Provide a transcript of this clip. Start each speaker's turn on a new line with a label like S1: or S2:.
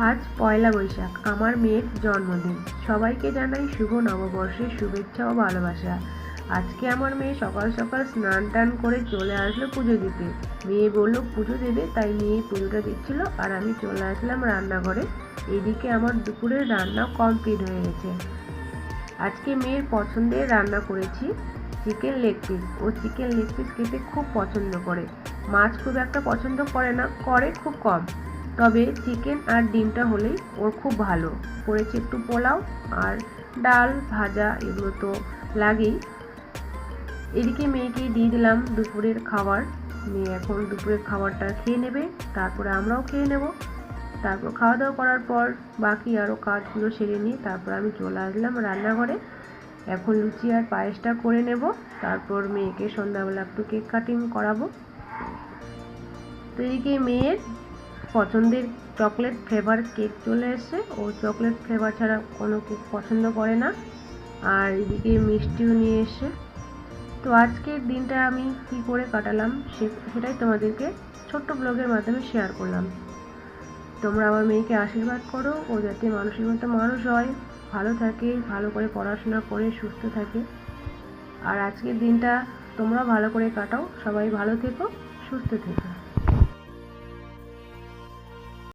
S1: আজ পয়লা বৈশাখ, আমার মেয়ের জন্মদিন। সবাইকে জানাই শুভ নববর্ষের শুভেচ্ছা ও ভালোবাসা। আজকে আমার মেয়ে সকাল সকাল স্নান টান করে চলে আসলো পুজো দিতে। মেয়ে বললো পুজো দেবে, তাই মেয়ে পুজোটা দিচ্ছিল আর আমি চলে আসলাম রান্নাঘরে। এদিকে আমার দুপুরের রান্না কমপ্লিট হয়ে গেছে। আজকে মেয়ের পছন্দের রান্না করেছি চিকেন লেগ পিস। ও চিকেন লেগ পিস খেতে খুব পছন্দ করে। মাছ খুব একটা পছন্দ করে না, করে খুব কম। তবে চিকেন আর ডিমটা হলেই ওর খুব ভালো। করেছি একটু পোলাও আর ডাল ভাজা, এগুলো তো লাগেই। এদিকে মেয়েকে দিয়ে দিলাম দুপুরের খাবার। মেয়ে এখন দুপুরের খাবারটা খেয়ে নেবে, তারপরে আমরাও খেয়ে নেব। তারপর খাওয়া দাওয়া করার পর বাকি আরও কাজগুলো সেরে নিয়ে তারপর আমি চলে আসলাম রান্নাঘরে। এখন লুচি আর পায়েসটা করে নেব, তারপর মেয়েকে সন্ধ্যাবেলা একটু কেক কাটিং করাবো। তো এদিকে মেয়ের পছন্দের চকলেট ফ্লেভার কেক চলে এসছে। ও চকলেট ফ্লেভার ছাড়া কোনো কেক পছন্দ করে না। আর এদিকে মিষ্টিও নিয়ে এসছে। তো আজকের দিনটা আমি কি করে কাটালাম সেটাই তোমাদেরকে ছোট্ট ব্লগের মাধ্যমে শেয়ার করলাম। তোমরা আমার মেয়েকে আশীর্বাদ করো, ও যাতে মানুষের মতো মানুষ হয়, ভালো থাকে, ভালো করে পড়াশোনা করে সুস্থ থাকে। আর আজকের দিনটা তোমরা ভালো করে কাটাও। সবাই ভালো থেকো, সুস্থ থেকো।